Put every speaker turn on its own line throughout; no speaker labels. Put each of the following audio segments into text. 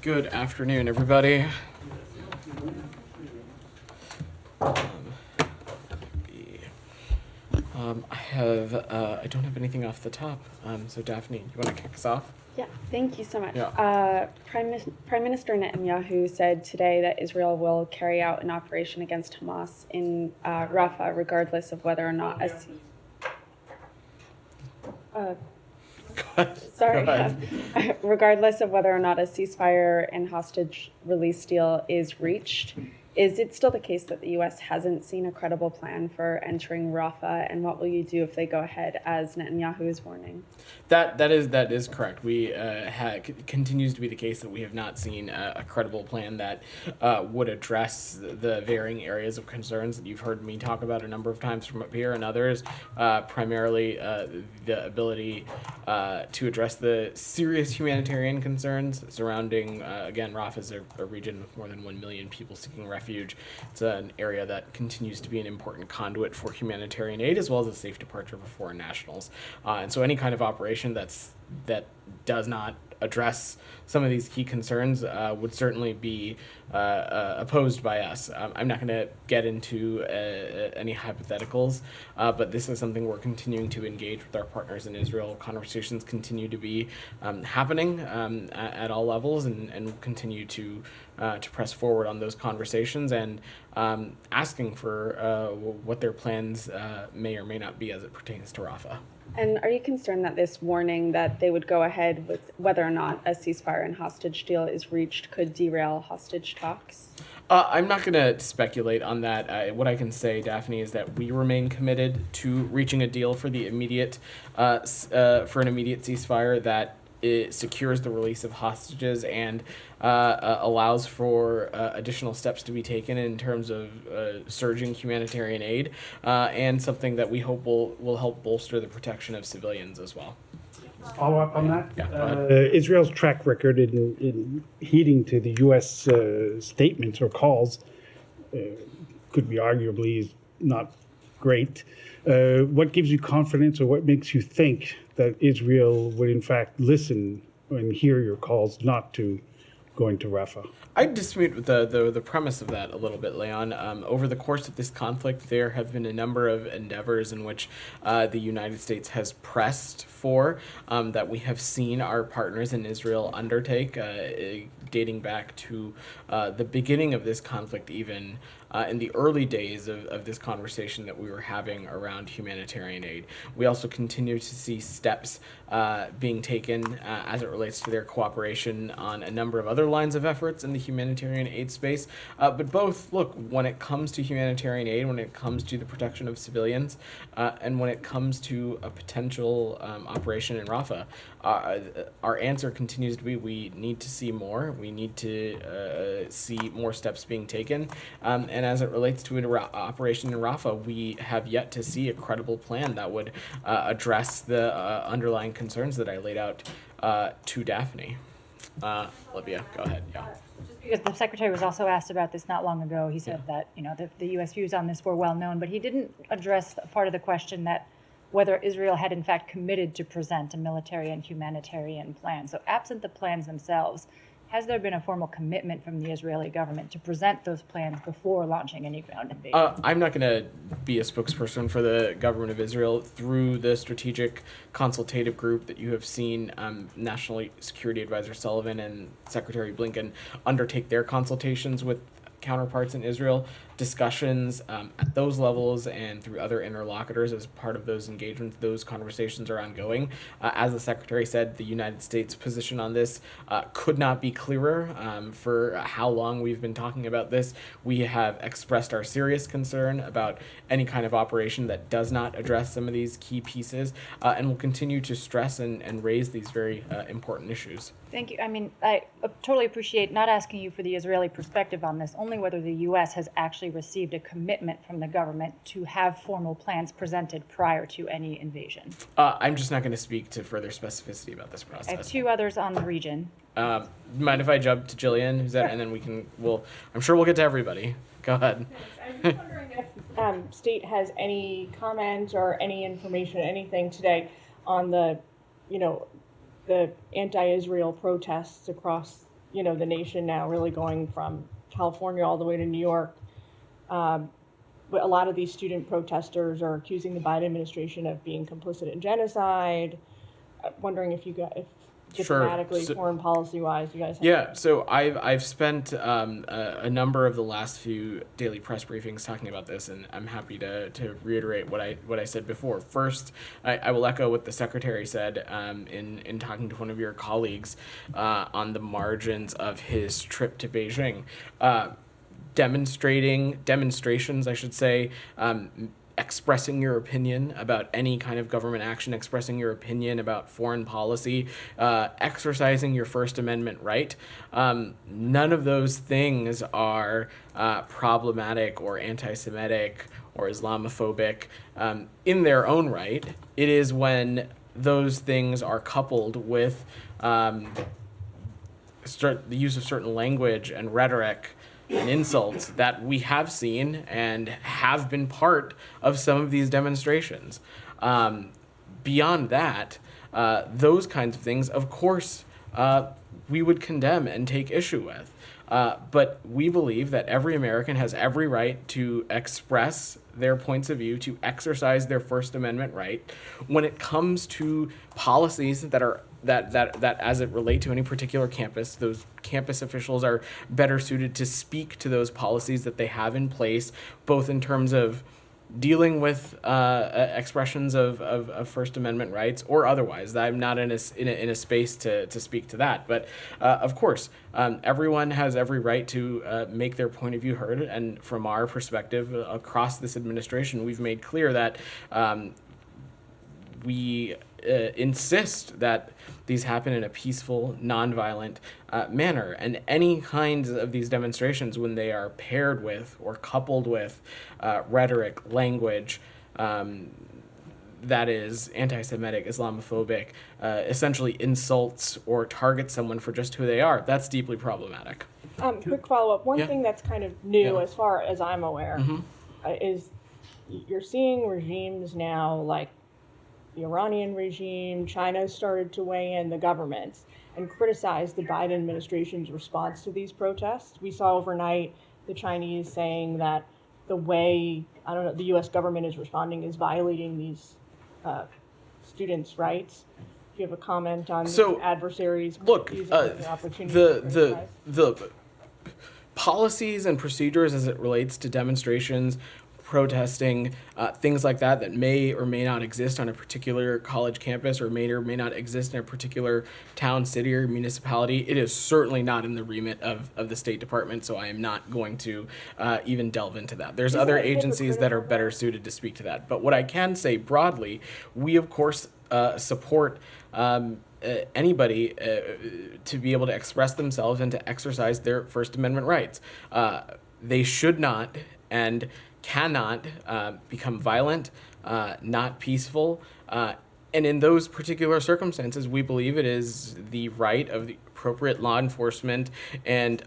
Good afternoon, everybody. I don't have anything off the top. So Daphne, you want to kick us off?
Yeah, thank you so much.
Yeah.
Prime Minister Netanyahu said today that Israel will carry out an operation against Hamas in Rafah, regardless of whether or not regardless of whether or not a ceasefire and hostage release deal is reached. Is it still the case that the U.S. hasn't seen a credible plan for entering Rafah, and what will you do if they go ahead, as Netanyahu is warning?
That is correct. Continues to be the case that we have not seen a credible plan that would address the varying areas of concerns that you've heard me talk about a number of times from up here and others. Primarily, the ability to address the serious humanitarian concerns surrounding. Again, Rafah is a region with more than 1 million people seeking refuge. It's an area that continues to be an important conduit for humanitarian aid as well as a safe departure for foreign nationals. And so any kind of operation that does not address some of these key concerns would certainly be opposed by us. I'm not going to get into any hypotheticals, but this is something we're continuing to engage with our partners in Israel. Conversations continue to be happening at all levels, and we'll continue to press forward on those conversations and asking for what their plans may or may not be as it pertains to Rafah.
And are you concerned that this warning that they would go ahead with whether or not a ceasefire and hostage deal is reached could derail hostage talks?
I'm not going to speculate on that. What I can say, Daphne, is that we remain committed to reaching a deal for the immediate, for an immediate ceasefire that it secures the release of hostages and allows for additional steps to be taken in terms of surging humanitarian aid, and something that we hope will help bolster the protection of civilians as well.
Follow up on that?
Yeah,
Israel's track record in heeding to the U.S. Statements or calls could be arguably not great. What gives you confidence, or what makes you think that Israel would in fact listen and hear your calls not to go into Rafah?
I dispute with the premise of that a little bit, Leon. Over the course of this conflict, there have been a number of endeavors in which the United States has pressed for that we have seen our partners in Israel undertake, dating back to the beginning of this conflict, even in the early days of this conversation that we were having around humanitarian aid. We also continue to see steps being taken as it relates to their cooperation on a number of other lines of efforts in the humanitarian aid space. But both, look, when it comes to humanitarian aid, when it comes to the protection of civilians, and when it comes to a potential operation in Rafah, our answer continues to be we need to see more. We need to see more steps being taken. And as it relates to an operation in Rafah, we have yet to see a credible plan that would address the underlying concerns that I laid out to Daphne. Olivia, go ahead. Yeah.
Just because the secretary was also asked about this not long ago, he said that the U.S. views on this were well known, but he didn't address part of the question that whether Israel had in fact committed to present a military and humanitarian plan. So absent the plans themselves, has there been a formal commitment from the Israeli government to present those plans before launching any ground invasion?
I'm not going to be a spokesperson for the government of Israel. Through the strategic consultative group that you have seen National Security Advisor Sullivan and Secretary Blinken undertake their consultations with counterparts in Israel, discussions at those levels and through other interlocutors as part of those engagements. Those conversations are ongoing. As the Secretary said, the United States position on this could not be clearer. For how long we've been talking about this, we have expressed our serious concern about any kind of operation that does not address some of these key pieces, and will continue to stress and raise these very important issues.
Thank you. I mean, I totally appreciate not asking you for the Israeli perspective on this, only whether the U.S. has actually received a commitment from the government to have formal plans presented prior to any invasion.
I'm just not going to speak to further specificity about this process.
I have two others on the region.
Mind if I jump to Jillian? Who's that? And then I'm sure we'll get to everybody. Go ahead.
I'm just wondering if State has any comment or any information, anything today on the anti-Israel protests across the nation now, really going from California all the way to New York. But a lot of these student protesters are accusing the Biden administration of being complicit in genocide. Wondering if
Sure.
diplomatically,
So-
foreign policy wise, you guys have
Yeah, so I've spent a number of the last few daily press briefings talking about this, and I'm happy to reiterate what I said before. First, I will echo what the secretary said in talking to one of your colleagues on the margins of his trip to Beijing. Demonstrations, I should say, expressing your opinion about any kind of government action, expressing your opinion about foreign policy, exercising your First Amendment right. None of those things are problematic or anti-Semitic or Islamophobic in their own right. It is when those things are coupled with the use of certain language and rhetoric and insults that we have seen and have been part of some of these demonstrations. Beyond that, those kinds of things, of course, we would condemn and take issue with. But we believe that every American has every right to express their points of view, to exercise their First Amendment right. When it comes to policies that as it relate to any particular campus, those campus officials are better suited to speak to those policies that they have in place, both in terms of dealing with expressions of First Amendment rights or otherwise. I'm not in a space to speak to that. But of course, everyone has every right to make their point of view heard. And from our perspective, across this administration, we've made clear that we insist that these happen in a peaceful, nonviolent manner. And any kinds of these demonstrations, when they are paired with or coupled with rhetoric, language that is anti-Semitic, Islamophobic, essentially insults or targets someone for just who they are, that's deeply problematic.
Quick follow-up. One
Yeah.
thing that's kind of new,
Yeah.
as far as I'm aware, is you're seeing regimes now like the Iranian regime. China started to weigh in, the governments, and criticize the Biden administration's response to these protests. We saw overnight the Chinese saying that the way, the U.S. government is responding is violating these students' rights. Do you have a comment on
So,
adversaries
Look,
using the opportunity to criticize?
the policies and procedures as it relates to demonstrations, protesting, things like that may or may not exist on a particular college campus or may not exist in a particular town, city, or municipality. It is certainly not in the remit of the State Department, so I am not going to even delve into that. There's other
it
agencies that are
hypocritical,
better suited to speak to that. But what I can say broadly, we of course support anybody to be able to express themselves and to exercise their First Amendment rights. They should not and cannot become violent, not peaceful. And in those particular circumstances, we believe it is the right of the appropriate law enforcement and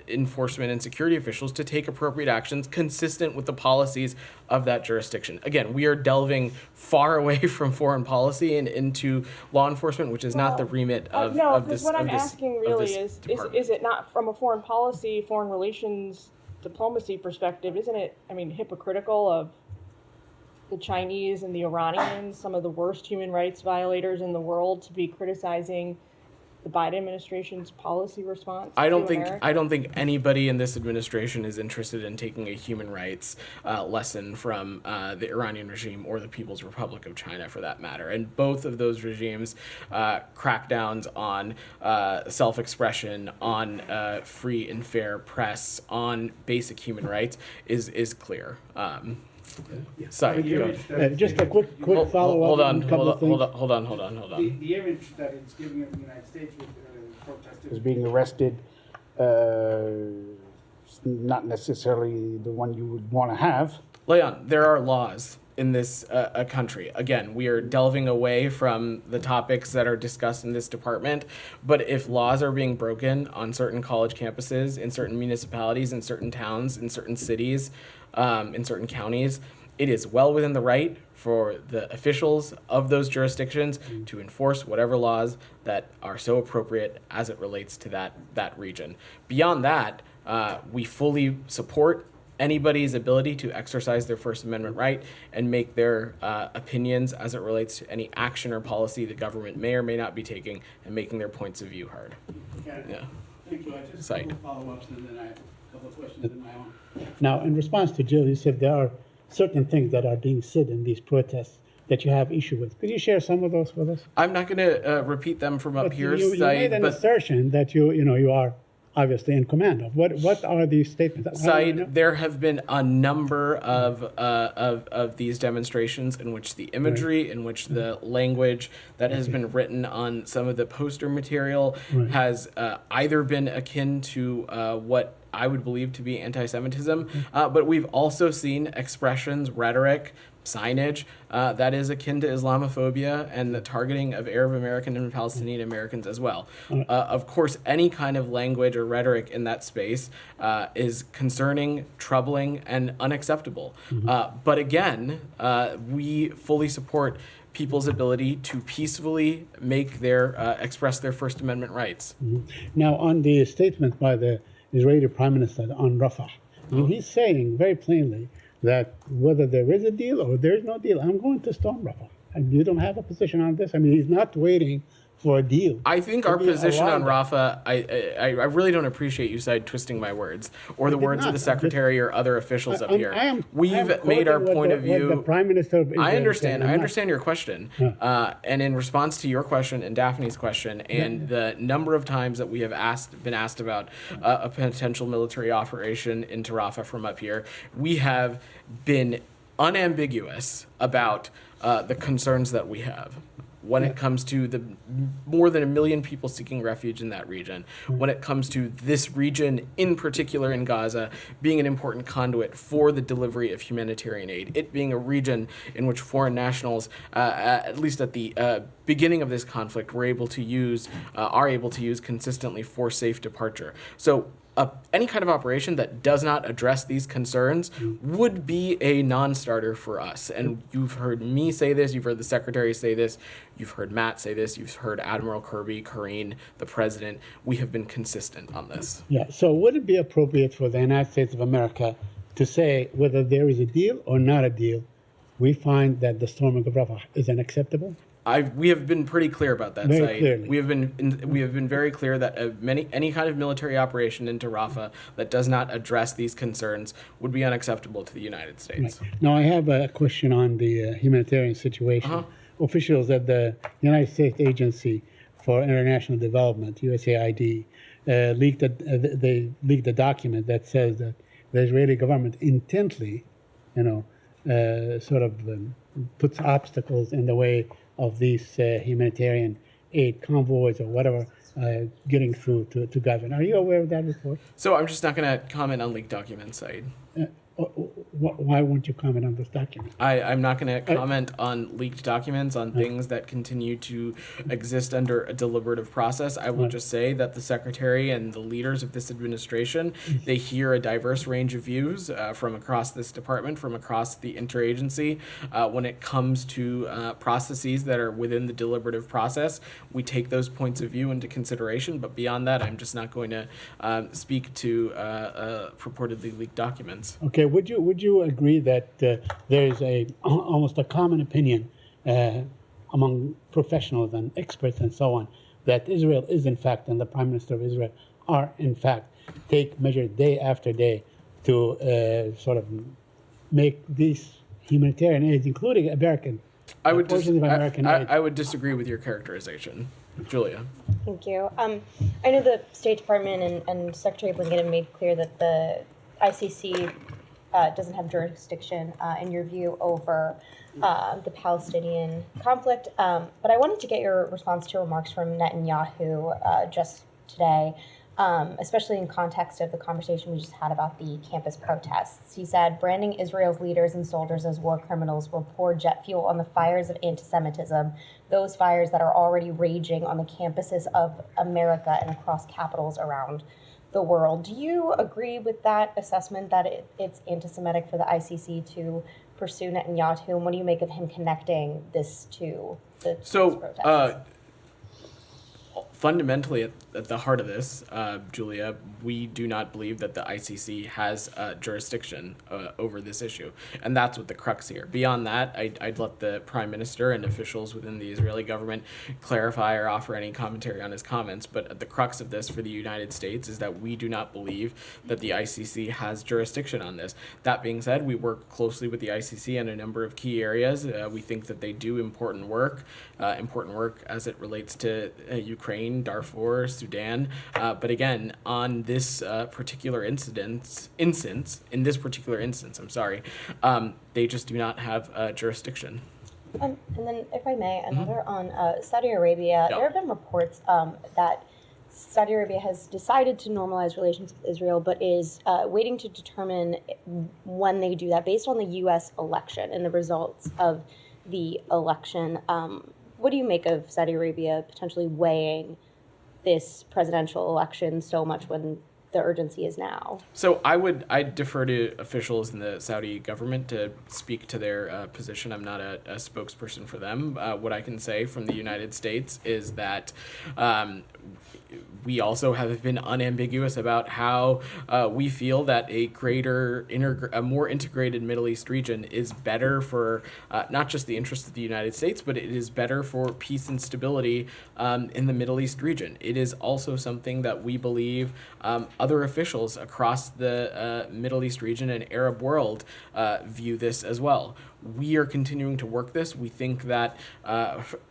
enforcement and security officials to take appropriate actions consistent with the policies of that jurisdiction. Again, we are delving far away from foreign policy and into law enforcement, which is not the remit of
No,
of
because
this.
what
of
I'm
this-
asking
of
really
this
is
department.
it not from a foreign policy, foreign relations, diplomacy perspective, isn't it, hypocritical of the Chinese and the Iranians, some of the worst human rights violators in the world, to be criticizing the Biden administration's policy response
I
to
don't think
America?
anybody in this administration is interested in taking a human rights lesson from the Iranian regime or the People's Republic of China, for that matter. And both of those regimes crackdowns on self-expression, on free and fair press, on basic human rights is clear. Sorry, go ahead.
Just a quick follow-up.
Hold
on
on,
a couple of things.
hold on.
The image that it's giving of the United States with protesters
Is being arrested, not necessarily the one you would want to have.
Leon, there are laws in this country. Again, we are delving away from the topics that are discussed in this department, but if laws are being broken on certain college campuses, in certain municipalities, in certain towns, in certain cities, in certain counties, it is well within the right for the officials of those jurisdictions to enforce whatever laws that are so appropriate as it relates to that region. Beyond that, we fully support anybody's ability to exercise their First Amendment right and make their opinions as it relates to any action or policy the government may or may not be taking and making their points of view heard.
Okay.
Yeah.
Thank you. I just
Site.
a couple follow-ups and then I have a couple of questions in my own.
Now, in response to Jill, you said there are certain things that are being said in these protests that you have issue with. Could you share some of those with us?
I'm not going to repeat them from up
But
here,
you made an
but
assertion that you are obviously in command of. What are these statements? How do you know?
Side, there have been a number of these demonstrations in which the imagery, in which the language that has been written on some of the poster material
Right.
has either been akin to what I would believe to be anti-Semitism, but we've also seen expressions, rhetoric, signage that is akin to Islamophobia and the targeting of Arab American and Palestinian Americans as well. Of course, any kind of language or rhetoric in that space is concerning, troubling, and unacceptable. But again, we fully support people's ability to peacefully make their express their First Amendment rights.
Now, on the statement by the Israeli Prime Minister on Rafah, I mean, he's saying very plainly that whether there is a deal or there is no deal, I'm going to storm Rafah. And you don't have a position on this? I mean, he's not waiting for a deal.
I think
to
our
be
position on
aligned.
Rafah, I really don't appreciate you side twisting my words or the
did
words
not.
of the secretary or other officials up here.
We've
made our point of
What the
view.
Prime Minister of Israel
I understand.
said.
I understand your question. And in response to your question and Daphne's question, and the number of times that we have been asked about a potential military operation into Rafah from up here, we have been unambiguous about the concerns that we have when it comes to the more than 1 million people seeking refuge in that region, when it comes to this region in particular in Gaza being an important conduit for the delivery of humanitarian aid, it being a region in which foreign nationals, at least at the beginning of this conflict, are able to use consistently for safe departure. So any kind of operation that does not address these concerns would be a non-starter for us. And you've heard me say this, you've heard the secretary say this, you've heard Matt say this, you've heard Admiral Kirby, Karine, the president. We have been consistent on this.
Yeah. So would it be appropriate for the United States of America to say whether there is a deal or not a deal? We find that the storming of Rafah is unacceptable.
We have been pretty clear about that.
Very
Saeed.
clearly.
We have been very clear that any kind of military operation into Rafah that does not address these concerns would be unacceptable to the United States.
Now, I have a question on the humanitarian situation. Officials at the United States Agency for International Development, USAID, they leaked a document that says that the Israeli government intently, puts obstacles in the way of these humanitarian aid convoys or whatever getting through to Gaza. Are you aware of that report?
So I'm just not going to comment on leaked documents, Saeed.
Why won't you comment on this document?
I'm not going to comment on leaked documents, on things that continue to exist under a deliberative process. I will just say that the secretary and the leaders of this administration, they hear a diverse range of views from across this department, from across the interagency. When it comes to processes that are within the deliberative process, we take those points of view into consideration. But beyond that, I'm just not going to speak to purportedly leaked documents.
Okay, would you agree that there is almost a common opinion among professionals and experts and so on that Israel is in fact, and the Prime Minister of Israel are in fact, take measures day after day to make these humanitarian aids, including American
I would
portions of American aid.
I would disagree with your characterization, Julia.
Thank you. I know the State Department and Secretary Blinken have made clear that the ICC doesn't have jurisdiction, in your view, over the Palestinian conflict. But I wanted to get your response to remarks from Netanyahu just today, especially in context of the conversation we just had about the campus protests. He said, branding Israel's leaders and soldiers as war criminals will pour jet fuel on the fires of anti-Semitism, those fires that are already raging on the campuses of America and across capitals around the world. Do you agree with that assessment that it's anti-Semitic for the ICC to pursue Netanyahu, and what do you make of him connecting this to the
So,
protests?
fundamentally, at the heart of this, Julia, we do not believe that the ICC has jurisdiction over this issue. And that's what the crux here. Beyond that, I'd let the prime minister and officials within the Israeli government clarify or offer any commentary on his comments. But at the crux of this for the United States is that we do not believe that the ICC has jurisdiction on this. That being said, we work closely with the ICC in a number of key areas. We think that they do important work as it relates to Ukraine, Darfur, Sudan. But again, on this particular instance, they just do not have jurisdiction.
And then, if I may, another on Saudi Arabia.
Yeah.
There have been reports that Saudi Arabia has decided to normalize relations with Israel, but is waiting to determine when they do that based on the U.S. election and the results of the election. What do you make of Saudi Arabia potentially weighing this presidential election so much when the urgency is now?
So I'd defer to officials in the Saudi government to speak to their position. I'm not a spokesperson for them. What I can say from the United States is that we also have been unambiguous about how we feel that a more integrated Middle East region is better for not just the interests of the United States, but it is better for peace and stability in the Middle East region. It is also something that we believe other officials across the Middle East region and Arab world view this as well. We are continuing to work this. We think that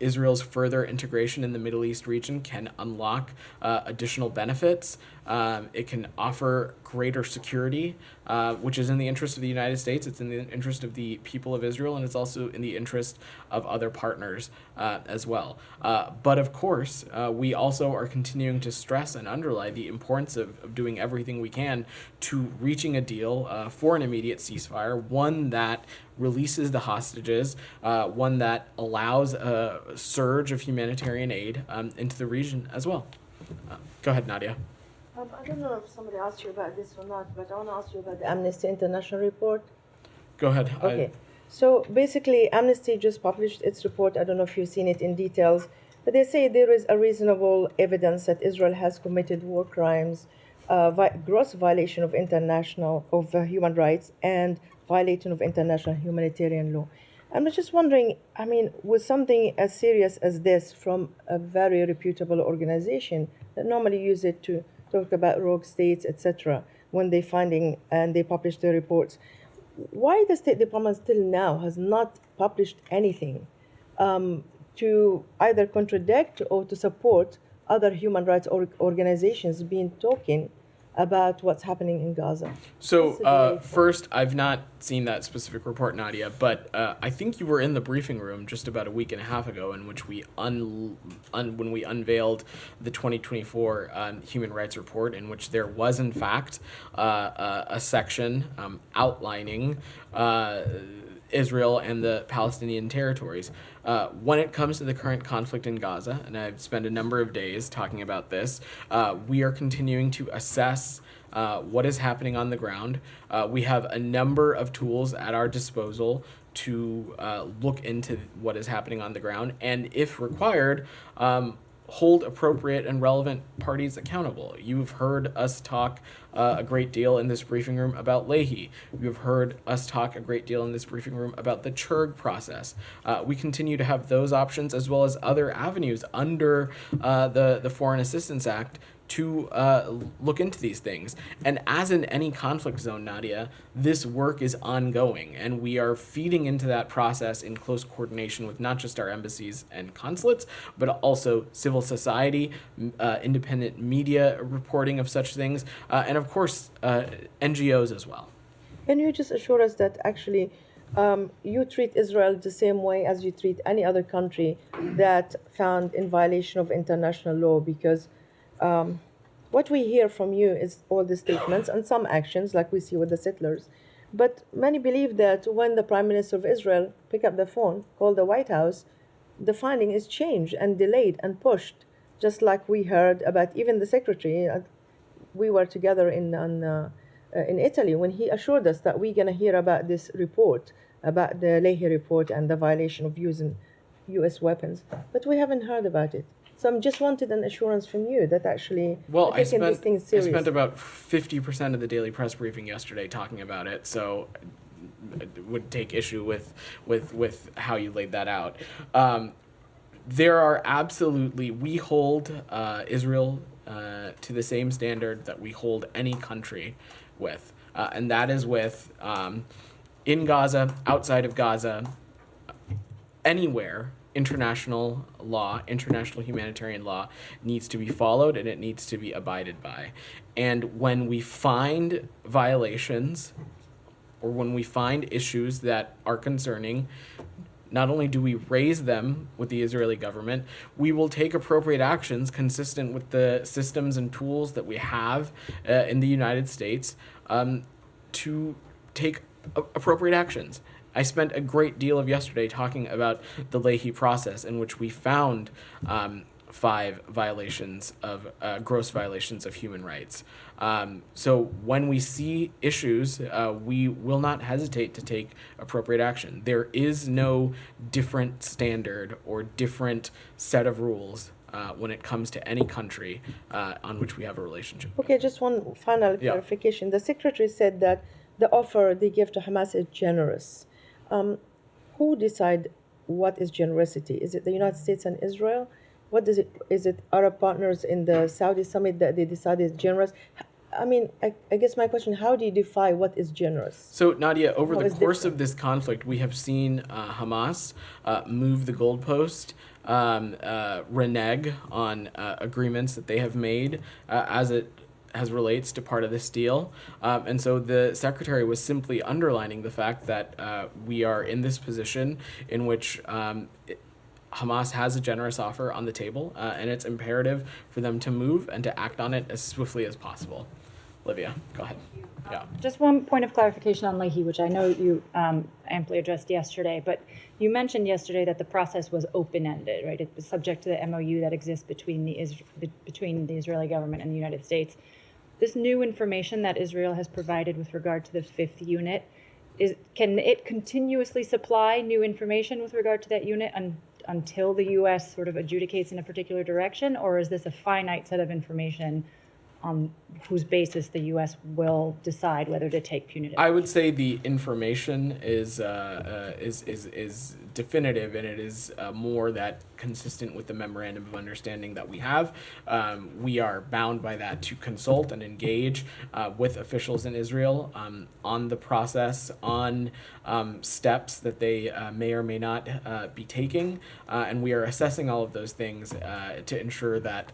Israel's further integration in the Middle East region can unlock additional benefits. It can offer greater security, which is in the interest of the United States. It's in the interest of the people of Israel, and it's also in the interest of other partners as well. But of course, we also are continuing to stress and underline the importance of doing everything we can to reaching a deal for an immediate ceasefire, one that releases the hostages, one that allows a surge of humanitarian aid into the region as well. Go ahead, Nadia.
I don't know if somebody asked you about this or not, but I want to ask you about the Amnesty International report.
Go ahead.
Okay. So basically, Amnesty just published its report. I don't know if you've seen it in details, but they say there is a reasonable evidence that Israel has committed war crimes, gross violation of human rights, and violation of international humanitarian law. I'm just wondering, I mean, with something as serious as this from a very reputable organization that normally use it to talk about rogue states, etc., when they finding and they publish their reports, why the State Department still now has not published anything to either contradict or to support other human rights organizations being talking about what's happening in Gaza?
So first, I've not seen that specific report, Nadia, but I think you were in the briefing room just about a week and a half ago, in which we when we unveiled the 2024 Human Rights Report, in which there was in fact a section outlining Israel and the Palestinian territories. When it comes to the current conflict in Gaza, and I've spent a number of days talking about this, we are continuing to assess what is happening on the ground. We have a number of tools at our disposal to look into what is happening on the ground, and if required, hold appropriate and relevant parties accountable. You've heard us talk a great deal in this briefing room about Leahy. You've heard us talk a great deal in this briefing room about the Churg process. We continue to have those options as well as other avenues under the Foreign Assistance Act to look into these things. And as in any conflict zone, Nadia, this work is ongoing, and we are feeding into that process in close coordination with not just our embassies and consulates, but also civil society, independent media reporting of such things, and of course, NGOs as well.
Can you just assure us that actually you treat Israel the same way as you treat any other country that found in violation of international law? Because what we hear from you is all the statements and some actions, like we see with the settlers. But many believe that when the Prime Minister of Israel pick up the phone, call the White House, the finding is changed and delayed and pushed, just like we heard about even the Secretary. We were together in Italy when he assured us that we're going to hear about this report about the Leahy report and the violation of using U.S. weapons, but we haven't heard about it. So I just wanted an assurance from you that actually
Well,
you're taking these things
I
serious.
spent about 50% of the daily press briefing yesterday talking about it, so I would take issue with how you laid that out. There are absolutely, we hold Israel to the same standard that we hold any country with, and that is with in Gaza, outside of Gaza, anywhere. International law, international humanitarian law needs to be followed and it needs to be abided by. And when we find violations or when we find issues that are concerning, not only do we raise them with the Israeli government, we will take appropriate actions consistent with the systems and tools that we have in the United States to take appropriate actions. I spent a great deal of yesterday talking about the Leahy process, in which we found 5 violations of gross violations of human rights. So when we see issues, we will not hesitate to take appropriate action. There is no different standard or different set of rules when it comes to any country on which we have a relationship.
Okay, just one final
Yeah.
clarification. The secretary said that the offer they give to Hamas is generous. Who decide what is generosity? Is it the United States and Israel? What does it? Is it Arab partners in the Saudi summit that they decide is generous? I mean, I guess my question: how do you define what is generous?
So, Nadia, over
How
the
is
course
different?
of this conflict, we have seen Hamas move the goalpost, renege on agreements that they have made as it relates to part of this deal. And so the secretary was simply underlining the fact that we are in this position in which Hamas has a generous offer on the table, and it's imperative for them to move and to act on it as swiftly as possible. Olivia, go ahead. Yeah.
Just one point of clarification on Leahy, which I know you amply addressed yesterday, but you mentioned yesterday that the process was open-ended, right? It was subject to the MOU that exists between the Israeli government and the United States. This new information that Israel has provided with regard to the 5th unit, can it continuously supply new information with regard to that unit until the U.S. sort of adjudicates in a particular direction, or is this a finite set of information on whose basis the U.S. will decide whether to take punitive?
I would say the information is definitive, and it is more that consistent with the memorandum of understanding that we have. We are bound by that to consult and engage with officials in Israel on the process, on steps that they may or may not be taking, and we are assessing all of those things to ensure that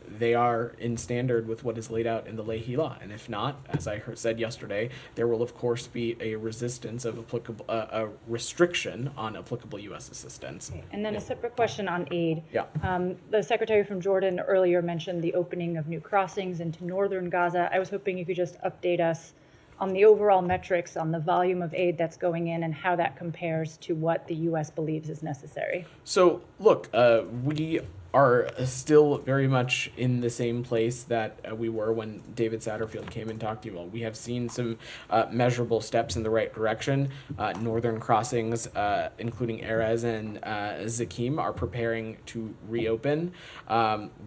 they are in standard with what is laid out in the Leahy law. And if not, as I said yesterday, there will of course be a resistance of applicable, a restriction on applicable U.S. assistance.
And then a separate question on aid.
Yeah.
The secretary from Jordan earlier mentioned the opening of new crossings into northern Gaza. I was hoping you could just update us on the overall metrics on the volume of aid that's going in and how that compares to what the U.S. believes is necessary.
So, look, we are still very much in the same place that we were when David Satterfield came and talked to you all. We have seen some measurable steps in the right direction. Northern crossings, including Erez and Zakim, are preparing to reopen.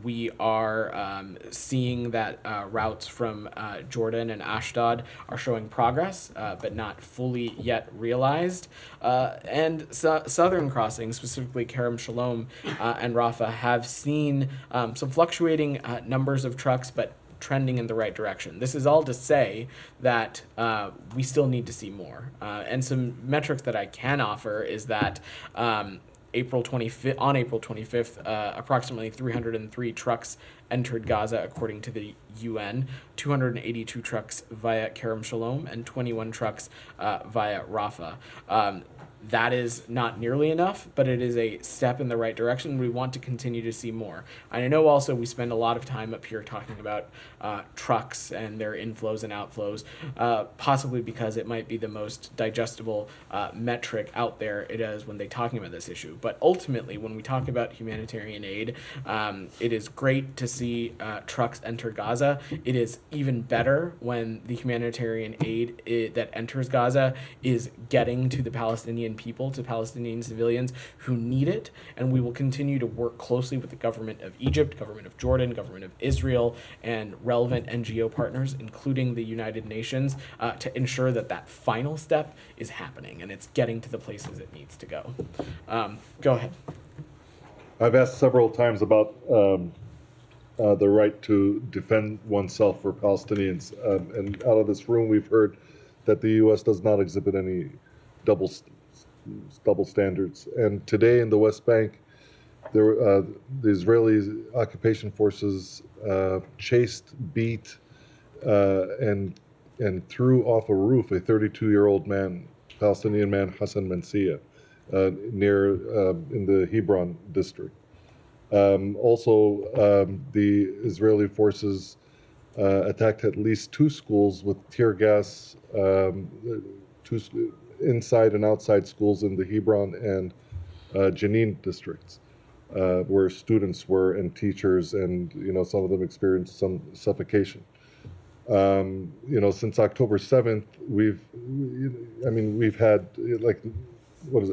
We are seeing that routes from Jordan and Ashdod are showing progress, but not fully yet realized. And southern crossings, specifically Kerem Shalom and Rafah, have seen some fluctuating numbers of trucks, but trending in the right direction. This is all to say that we still need to see more. And some metrics that I can offer is that on April 25th, approximately 303 trucks entered Gaza, according to the UN, 282 trucks via Kerem Shalom and 21 trucks via Rafah. That is not nearly enough, but it is a step in the right direction. We want to continue to see more. And I know also we spend a lot of time up here talking about trucks and their inflows and outflows, possibly because it might be the most digestible metric out there it is when they're talking about this issue. But ultimately, when we talk about humanitarian aid, it is great to see trucks enter Gaza. It is even better when the humanitarian aid that enters Gaza is getting to the Palestinian people, to Palestinian civilians who need it. And we will continue to work closely with the government of Egypt, government of Jordan, government of Israel, and relevant NGO partners, including the United Nations, to ensure that that final step is happening and it's getting to the places it needs to go. Go ahead.
I've asked several times about the right to defend oneself for Palestinians, and out of this room, we've heard that the U.S. does not exhibit any double standards. And today in the West Bank, the Israeli occupation forces chased, beat, and threw off a roof a 32-year-old man, Palestinian man, Hassan Mansia, near in the Hebron district. Also, the Israeli forces attacked at least 2 schools with tear gas, 2 inside and outside schools in the Hebron and Jenin districts, where students were and teachers, and some of them experienced some suffocation. Since October 7th, we've had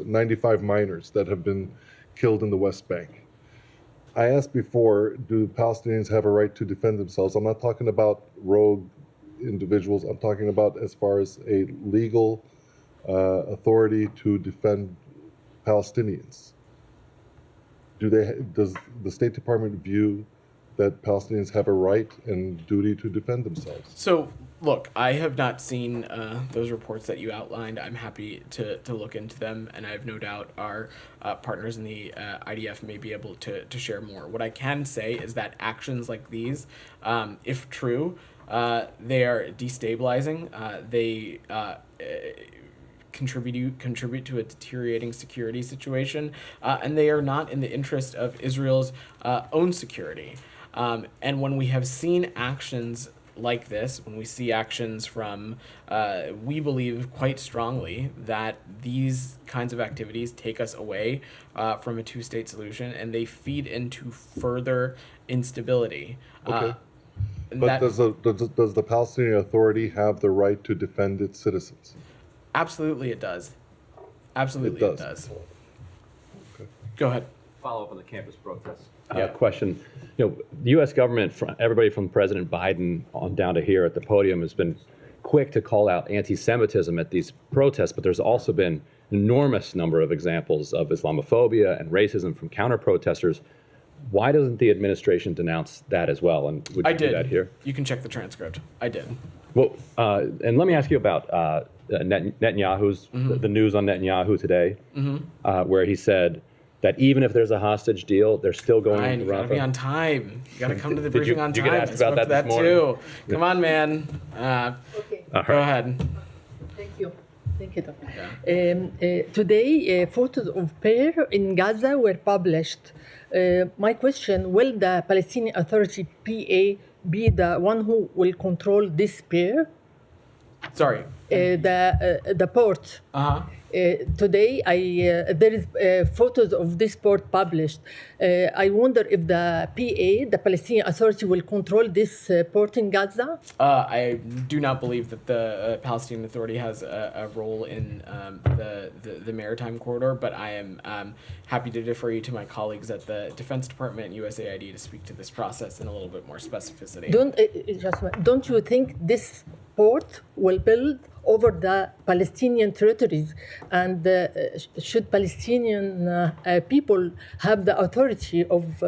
95 minors that have been killed in the West Bank. I asked before, do Palestinians have a right to defend themselves? I'm not talking about rogue individuals. I'm talking about as far as a legal authority to defend Palestinians. Does the State Department view that Palestinians have a right and duty to defend themselves?
So, look, I have not seen those reports that you outlined. I'm happy to look into them, and I have no doubt our partners in the IDF may be able to share more. What I can say is that actions like these, if true, they are destabilizing. They contribute to a deteriorating security situation, and they are not in the interest of Israel's own security. And when we have seen actions like this, when we see actions from, we believe quite strongly that these kinds of activities take us away from a two-state solution, and they feed into further instability.
Okay. But does the Palestinian Authority have the right to defend its citizens?
Absolutely it does. Absolutely it does.
Okay.
Go ahead.
Follow up on the campus protests.
Question. The U.S. government, everybody from President Biden on down to here at the podium, has been quick to call out anti-Semitism at these protests, but there's also been an enormous number of examples of Islamophobia and racism from counter-protesters. Why doesn't the administration denounce that as well? And would you do that here?
You can check the transcript. I did.
Well, and let me ask you about Netanyahu's, the news on Netanyahu today, where he said that even if there's a hostage deal, they're still going
Ryan,
to
you gotta
Rafah.
be on time. You gotta come to the briefing on time.
Did you get asked about that this morning?
Too. Come on, man.
Okay.
Go ahead.
Thank you. Thank you. Today, photos of pair in Gaza were published. My question, will the Palestinian Authority, PA, be the one who will control this pair?
Sorry.
The port. Today, there is photos of this port published. I wonder if the PA, the Palestinian Authority, will control this port in Gaza?
I do not believe that the Palestinian Authority has a role in the maritime corridor, but I am happy to defer you to my colleagues at the Defense Department and USAID to speak to this process in a little bit more specificity.
Don't you think this port will build over the Palestinian territories, and should Palestinian people have the authority of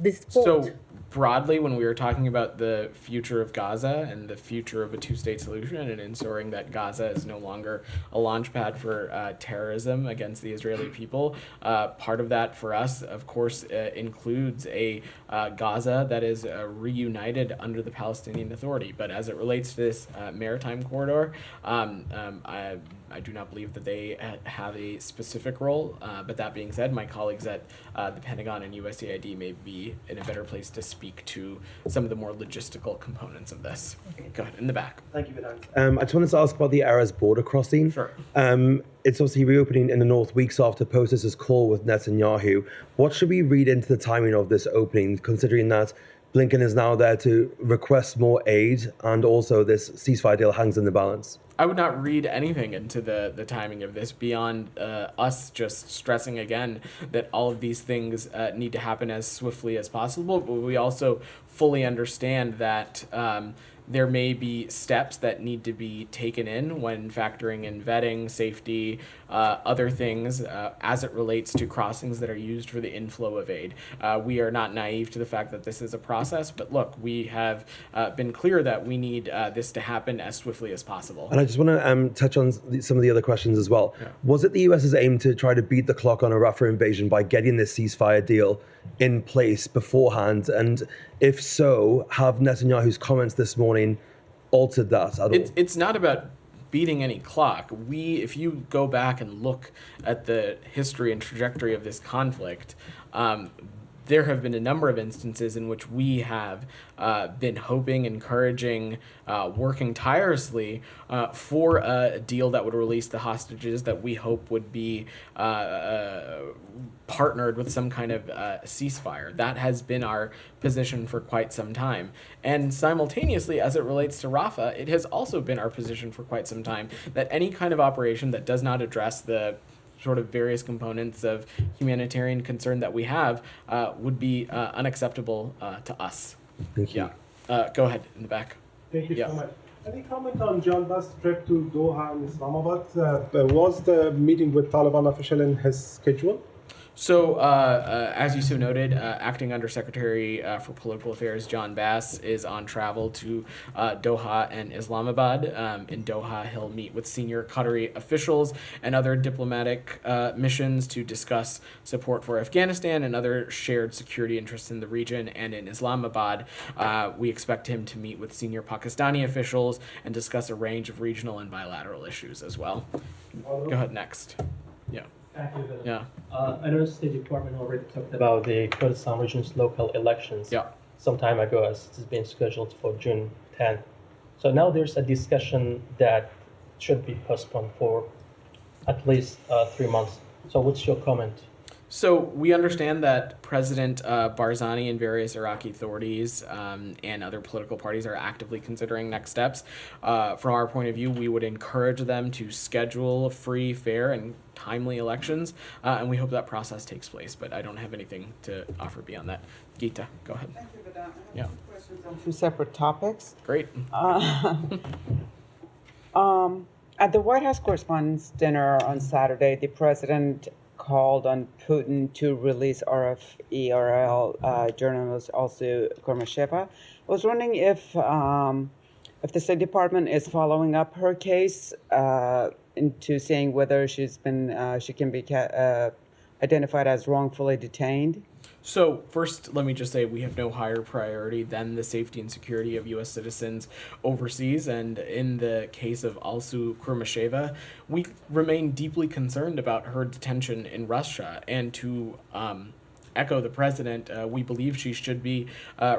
this port?
So broadly, when we were talking about the future of Gaza and the future of a two-state solution and ensuring that Gaza is no longer a launch pad for terrorism against the Israeli people, part of that for us, of course, includes a Gaza that is reunited under the Palestinian Authority. But as it relates to this maritime corridor, I do not believe that they have a specific role. But that being said, my colleagues at the Pentagon and USAID may be in a better place to speak to some of the more logistical components of this. Go ahead, in the back.
Thank you, Vedant. I just wanted to ask about the Aras border crossing.
Sure.
It's obviously reopening in the north weeks after POTUS's call with Netanyahu. What should we read into the timing of this opening, considering that Blinken is now there to request more aid and also this ceasefire deal hangs in the balance?
I would not read anything into the timing of this beyond us just stressing again that all of these things need to happen as swiftly as possible. But we also fully understand that there may be steps that need to be taken in when factoring in vetting, safety, other things as it relates to crossings that are used for the inflow of aid. We are not naive to the fact that this is a process, but look, we have been clear that we need this to happen as swiftly as possible.
And I just want to touch on some of the other questions as well. Yeah. Was it the US's aim to try to beat the clock on a Rafah invasion by getting this ceasefire deal in place beforehand? And if so, have Netanyahu's comments this morning altered that at all?
It's not about beating any clock. If you go back and look at the history and trajectory of this conflict, there have been a number of instances in which we have been hoping, encouraging, working tirelessly for a deal that would release the hostages that we hope would be partnered with some kind of ceasefire. That has been our position for quite some time. And simultaneously, as it relates to Rafah, it has also been our position for quite some time that any kind of operation that does not address the sort of various components of humanitarian concern that we have would be unacceptable to us.
Thank you.
Yeah. Go ahead, in the back.
Thank you so much. Any comment on John Bass' trip to Doha and Islamabad? Was the meeting with Taliban official in his schedule?
So, as you so noted, Acting Undersecretary for Political Affairs John Bass is on travel to Doha and Islamabad. In Doha, he'll meet with senior Qatari officials and other diplomatic missions to discuss support for Afghanistan and other shared security interests in the region. And in Islamabad, we expect him to meet with senior Pakistani officials and discuss a range of regional and bilateral issues as well. Go ahead, next. Yeah.
Thank you.
Yeah.
I know the State Department already talked about the Kurdistan region's local elections some time ago, as it's been scheduled for June 10th. So now there's a discussion that should be postponed for at least 3 months. So what's your comment?
So we understand that President Barzani and various Iraqi authorities and other political parties are actively considering next steps. From our point of view, we would encourage them to schedule free, fair, and timely elections, and we hope that process takes place, but I don't have anything to offer beyond that. Geeta, go ahead.
Thank you, Vedant. I
Yeah.
have two questions on two separate topics.
Great.
At the White House Correspondents' Dinner on Saturday, the president called on Putin to release RF-ERL journalist also Kurmasheva. I was wondering if the State Department is following up her case into saying whether she can be identified as wrongfully detained.
So first, let me just say we have no higher priority than the safety and security of U.S. citizens overseas. And in the case of Alsu Kurmasheva, we remain deeply concerned about her detention in Russia. And to echo the president, we believe she should be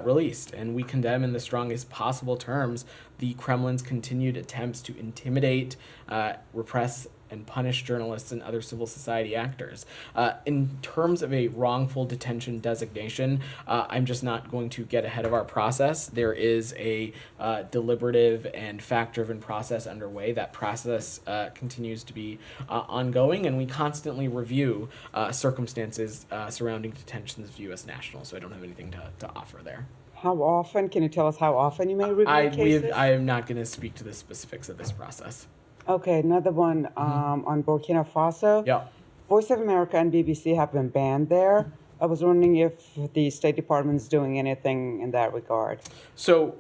released. And we condemn in the strongest possible terms the Kremlin's continued attempts to intimidate, repress, and punish journalists and other civil society actors. In terms of a wrongful detention designation, I'm just not going to get ahead of our process. There is a deliberative and fact-driven process underway. That process continues to be ongoing, and we constantly review circumstances surrounding detentions of U.S. nationals, so I don't have anything to offer there.
How often? Can you tell us how often you may review cases?
I am not going to speak to the specifics of this process.
Okay, another one on Burkina Faso.
Yeah.
Voice of America and BBC have been banned there. I was wondering if the State Department is doing anything in that regard.
So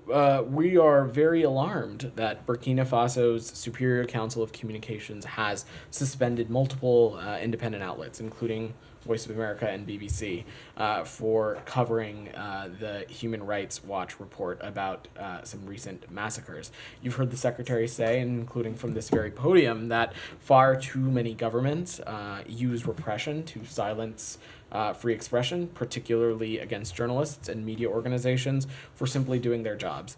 we are very alarmed that Burkina Faso's Superior Council of Communications has suspended multiple independent outlets, including Voice of America, and BBC for covering the Human Rights Watch report about some recent massacres. You've heard the Secretary say, including from this very podium, that far too many governments use repression to silence free expression, particularly against journalists and media organizations for simply doing their jobs.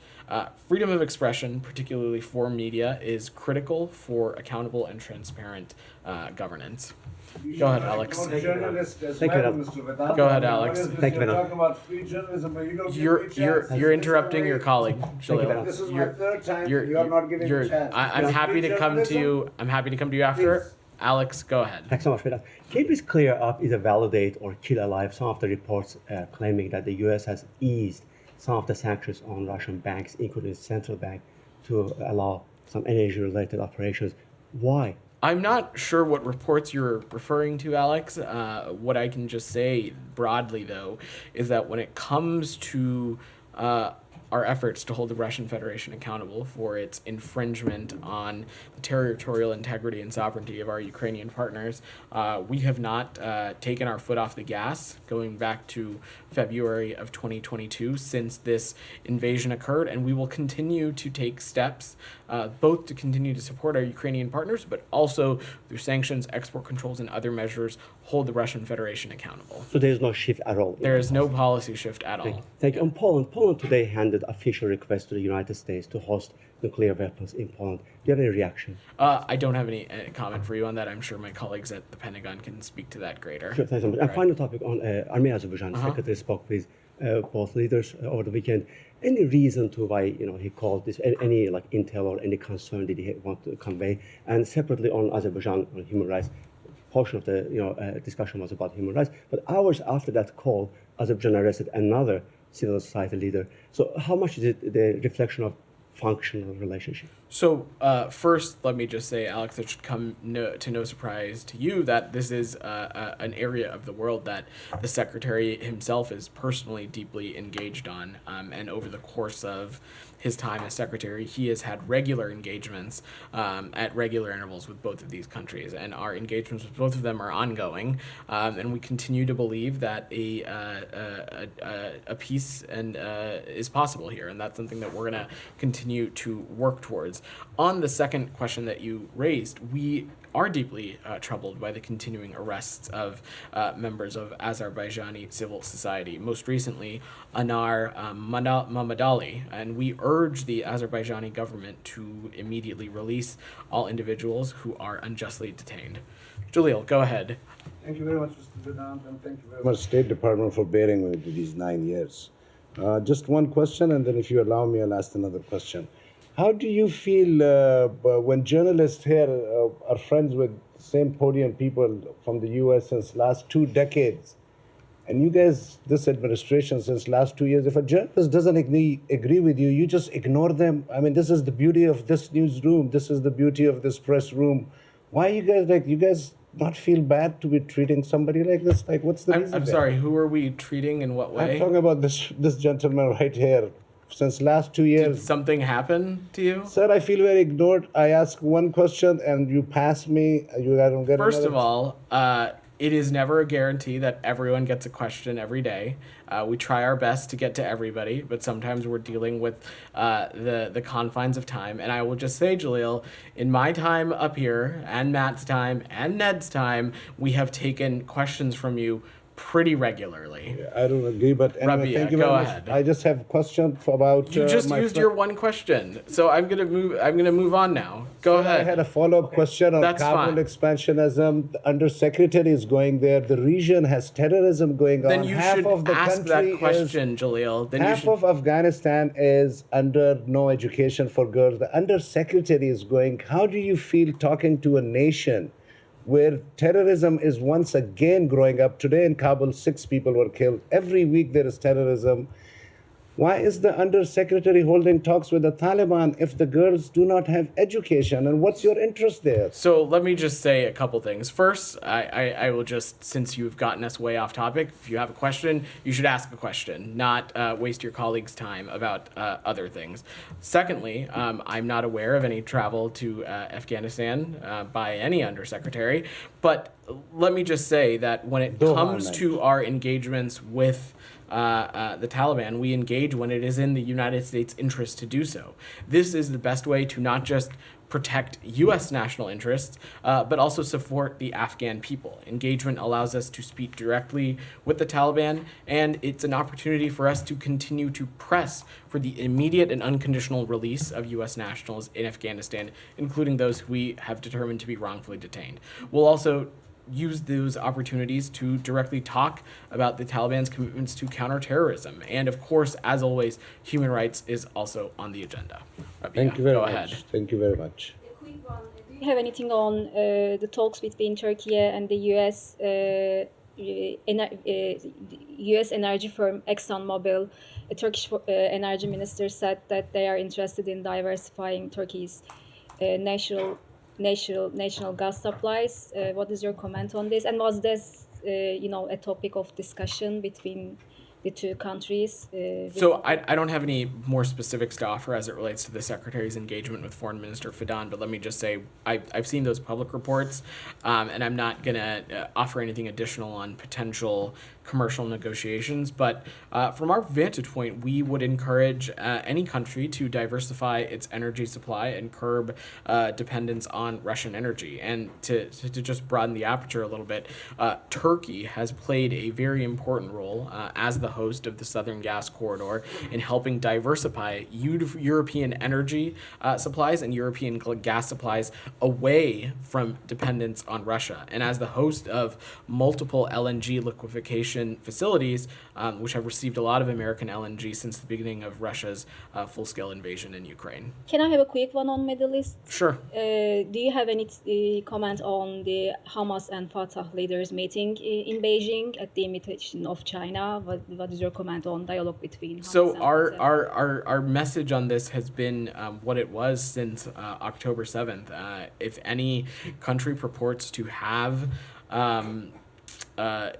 Freedom of expression, particularly for media, is critical for accountable and transparent governance. Go ahead, Alex.
Thank you, Mr. Vedanta.
Go ahead, Alex.
Thank you, You're talking about free journalism, but you don't give me a chance.
You're interrupting your colleague, Jalil.
This is my third time. You're not giving me a chance.
I'm happy to come to you. I'm happy to come to you after.
Please.
Alex, go ahead.
Thanks so much for that. Can you please clear up, either validate or kill alive some of the reports claiming that the U.S. has eased some of the sanctions on Russian banks, including the central bank, to allow some energy-related operations? Why?
I'm not sure what reports you're referring to, Alex. What I can just say broadly, though, is that when it comes to our efforts to hold the Russian Federation accountable for its infringement on the territorial integrity and sovereignty of our Ukrainian partners, we have not taken our foot off the gas going back to February of 2022 since this invasion occurred, and we will continue to take steps both to continue to support our Ukrainian partners, but also through sanctions, export controls, and other measures, hold the Russian Federation accountable.
So there is no shift at all?
There is no policy shift at all.
Thank you. And Poland today handed official request to the United States to host nuclear weapons in Poland. Do you have any reaction?
I don't have any comment for you on that. I'm sure my colleagues at the Pentagon can speak to that greater.
Sure, thanks so much. And final topic on Armenia, Azerbaijan. The Secretary spoke with both leaders over the weekend. Any reason to why he called this? Any intel or any concern did he want to convey? And separately on Azerbaijan on human rights, portion of the discussion was about human rights. But hours after that call, Azerbaijan arrested another civil society leader. So how much is it the reflection of functional relationship?
So first, let me just say, Alex, it should come to no surprise to you that this is an area of the world that the Secretary himself is personally deeply engaged on. And over the course of his time as Secretary, he has had regular engagements at regular intervals with both of these countries. And our engagements with both of them are ongoing. And we continue to believe that a peace is possible here. And that's something that we're going to continue to work towards. On the second question that you raised, we are deeply troubled by the continuing arrests of members of Azerbaijani civil society, most recently Anar Mammadali, and we urge the Azerbaijani government to immediately release all individuals who are unjustly detained. Jalil, go ahead.
Thank you very much, Mr. Vedant, and thank you very much, State Department, for bearing with these 9 years. Just one question, and then if you allow me, I'll ask another question. How do you feel when journalists here are friends with the same podium people from the U.S. since last 2 decades, and you guys, this administration, since last 2 years, if a journalist doesn't agree with you, you just ignore them? I mean, this is the beauty of this newsroom. This is the beauty of this press room. Why you guys not feel bad to be treating somebody like this? Like, what's the reason?
I'm sorry, who are we treating in what way?
I'm talking about this gentleman right here. Since last 2 years.
Did something happen to you?
Sir, I feel very ignored. I ask one question and you pass me. I don't get
First of all, it is never a guarantee that everyone gets a question every day. We try our best to get to everybody, but sometimes we're dealing with the confines of time. And I will just say, Jalil, in my time up here, and Matt's time, and Ned's time, we have taken questions from you pretty regularly.
I don't agree, but anyway,
Rabia,
thank you
go
very much.
ahead.
I just have a question about.
You just used your one question, so I'm gonna move on now. Go ahead.
I had a follow-up question on
That's
Kabul
fine.
expansionism. The Undersecretary is going there. The region has terrorism going
Then
on.
you
half
should
of the
ask
country
that question, Jalil. Then you
half
should.
of Afghanistan is under no education for girls. The Undersecretary is going. How do you feel talking to a nation where terrorism is once again growing up? Today in Kabul, 6 people were killed. Every week there is terrorism. Why is the undersecretary holding talks with the Taliban if the girls do not have education? And what's your interest there?
So let me just say a couple things. First, I will just, since you've gotten us way off topic, if you have a question, you should ask a question, not waste your colleagues' time about other things. Secondly, I'm not aware of any travel to Afghanistan by any undersecretary, but let me just say that when it comes to our engagements with the Taliban, we engage when it is in the United States' interest to do so. This is the best way to not just protect U.S. national interests, but also support the Afghan people. Engagement allows us to speak directly with the Taliban, and it's an opportunity for us to continue to press for the immediate and unconditional release of U.S. nationals in Afghanistan, including those who we have determined to be wrongfully detained. We'll also use those opportunities to directly talk about the Taliban's commitments to counterterrorism. And of course, as always, human rights is also on the agenda. Rabia,
Thank you very
go
much.
ahead.
Thank you very much.
Do you have anything on the talks between Turkey and the U.S. U.S. energy firm ExxonMobil? A Turkish energy minister said that they are interested in diversifying Turkey's national gas supplies. What is your comment on this? And was this, a topic of discussion between the two countries?
So I don't have any more specifics to offer as it relates to the Secretary's engagement with Foreign Minister Fidan, but let me just say I've seen those public reports, and I'm not going to offer anything additional on potential commercial negotiations. But from our vantage point, we would encourage any country to diversify its energy supply and curb dependence on Russian energy. And to just broaden the aperture a little bit, Turkey has played a very important role as the host of the Southern Gas Corridor in helping diversify European energy supplies and European gas supplies away from dependence on Russia. And as the host of multiple LNG liquefaction facilities, which have received a lot of American LNG since the beginning of Russia's full-scale invasion in Ukraine.
Can I have a quick one on Middle East?
Sure.
Do you have any comment on the Hamas and Fatah leaders meeting in Beijing at the invitation of China? What is your comment on dialogue between Hamas
So
and
our message on this has been what it was since October 7th. If any country purports to have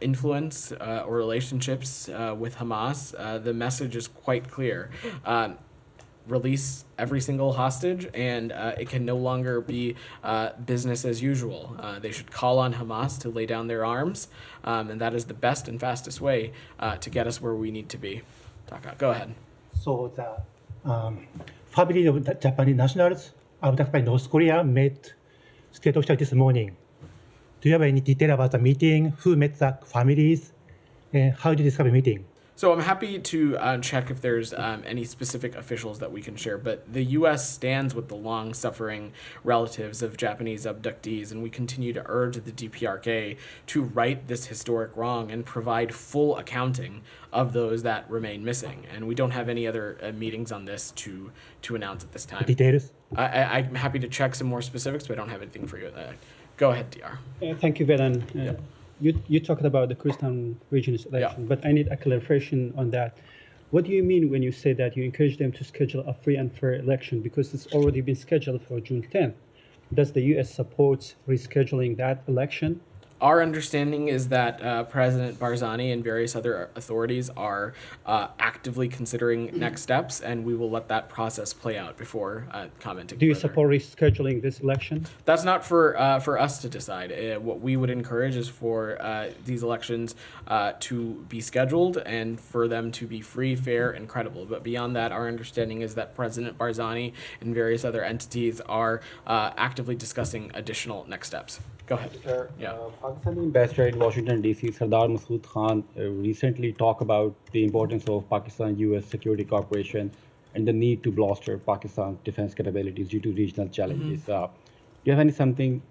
influence or relationships with Hamas, the message is quite clear. Release every single hostage, and it can no longer be business as usual. They should call on Hamas to lay down their arms, and that is the best and fastest way to get us where we need to be. Taka, go ahead.
So the family of the Japanese nationals attacked by North Korea met state officials this morning. Do you have any detail about the meeting? Who met the families? And how did you describe the meeting?
So I'm happy to check if there's any specific officials that we can share, but the U.S. stands with the long-suffering relatives of Japanese abductees, and we continue to urge the DPRK to right this historic wrong and provide full accounting of those that remain missing. And we don't have any other meetings on this to announce at this time.
Details?
I'm happy to check some more specifics, but I don't have anything for you. Go ahead, DR.
Thank you, Vedan. You talked about the Kurdistan region's election, but I need a clarification on that. What do you mean when you say that you encourage them to schedule a free and fair election? Because it's already been scheduled for June 10th. Does the U.S. support rescheduling that election?
Our understanding is that President Barzani and various other authorities are actively considering next steps, and we will let that process play out before commenting.
Do you
further.
support rescheduling this election?
That's not for us to decide. What we would encourage is for these elections to be scheduled and for them to be free, fair, and credible. But beyond that, our understanding is that President Barzani and various other entities are actively discussing additional next steps. Go ahead.
Sir,
Yeah.
Pakistani ambassador in Washington, D.C., Sardar Masood Khan, recently talked about the importance of Pakistan-U.S. security cooperation and the need to bolster Pakistan's defense capabilities due to regional challenges. Do you have something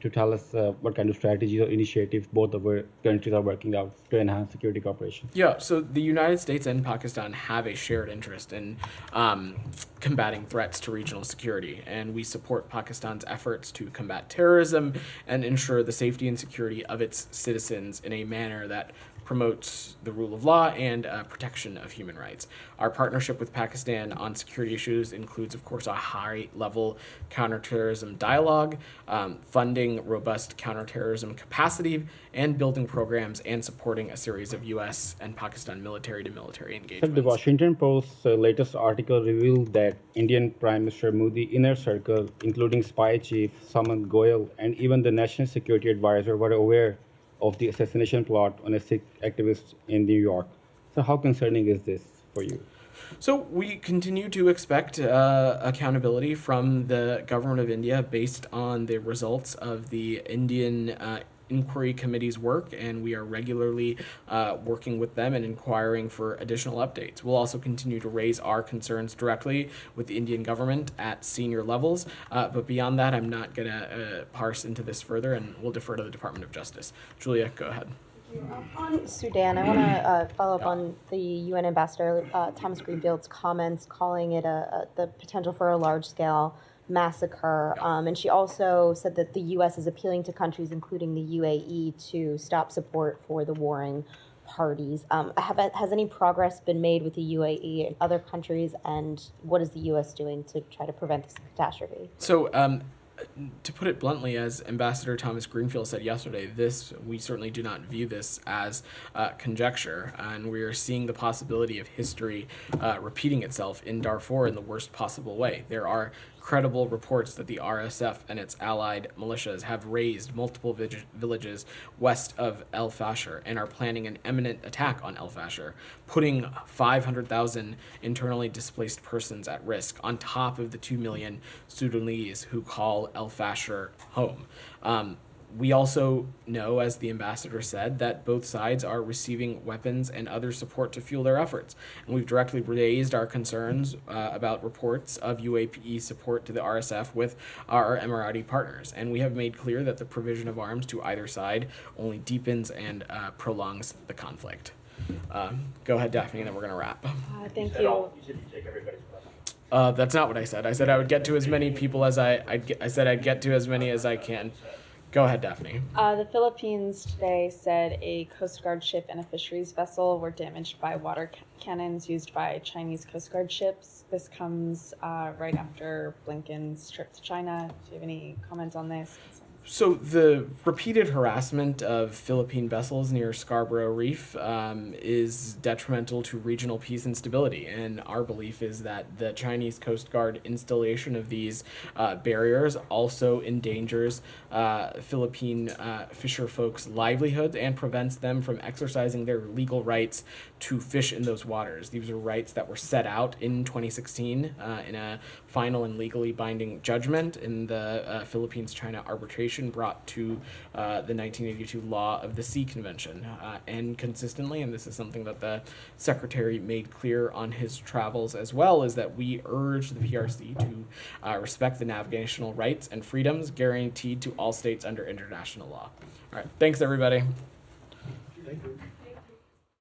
to tell us what kind of strategies or initiatives both of our countries are working out to enhance security cooperation?
Yeah, so the United States and Pakistan have a shared interest in combating threats to regional security, and we support Pakistan's efforts to combat terrorism and ensure the safety and security of its citizens in a manner that promotes the rule of law and protection of human rights. Our partnership with Pakistan on security issues includes, of course, a high-level counterterrorism dialogue, funding robust counterterrorism capacity, and building programs and supporting a series of U.S. and Pakistan military-to-military engagements.
The Washington Post's latest article revealed that Indian Prime Minister Modi inner circle, including spy chief Samant Goyal and even the National Security Advisor, were aware of the assassination plot on a Sikh activist in New York. So how concerning is this for you?
So we continue to expect accountability from the government of India based on the results of the Indian Inquiry Committee's work, and we are regularly working with them and inquiring for additional updates. We'll also continue to raise our concerns directly with the Indian government at senior levels, but beyond that, I'm not going to parse into this further, and we'll defer to the Department of Justice. Julia, go ahead.
On Sudan, I want to follow up on the UN Ambassador Thomas Greenfield's comments, calling it the potential for a large-scale massacre. And she also said that the U.S. is appealing to countries, including the UAE, to stop support for the warring parties. Has any progress been made with the UAE and other countries, and what is the U.S. doing to try to prevent this catastrophe?
So, to put it bluntly, as Ambassador Thomas Greenfield said yesterday, we certainly do not view this as conjecture, and we are seeing the possibility of history repeating itself in Darfur in the worst possible way. There are credible reports that the RSF and its allied militias have razed multiple villages west of El Fasher and are planning an imminent attack on El Fasher, putting 500,000 internally displaced persons at risk on top of the 2 million Sudanese who call El Fasher home. We also know, as the ambassador said, that both sides are receiving weapons and other support to fuel their efforts. And we've directly raised our concerns about reports of UAE support to the RSF with our Emirati partners. And we have made clear that the provision of arms to either side only deepens and prolongs the conflict. Go ahead, Daphne, and then we're going to wrap.
Thank you.
That's not what I said. I said I would get to as many people as I said I'd get to as many as I can. Go ahead, Daphne.
The Philippines today said a Coast Guard ship and a fisheries vessel were damaged by water cannons used by Chinese Coast Guard ships. This comes right after Blinken's trip to China. Do you have any comment on this?
So the repeated harassment of Philippine vessels near Scarborough Reef is detrimental to regional peace and stability. And our belief is that the Chinese Coast Guard installation of these barriers also endangers Philippine fisher folks' livelihoods and prevents them from exercising their legal rights to fish in those waters. These are rights that were set out in 2016 in a final and legally binding judgment in the Philippines-China arbitration brought to the 1982 Law of the Sea Convention. And consistently, and this is something that the Secretary made clear on his travels as well, is that we urge the PRC to respect the navigational rights and freedoms guaranteed to all states under international law. All right, thanks everybody.
Thank you.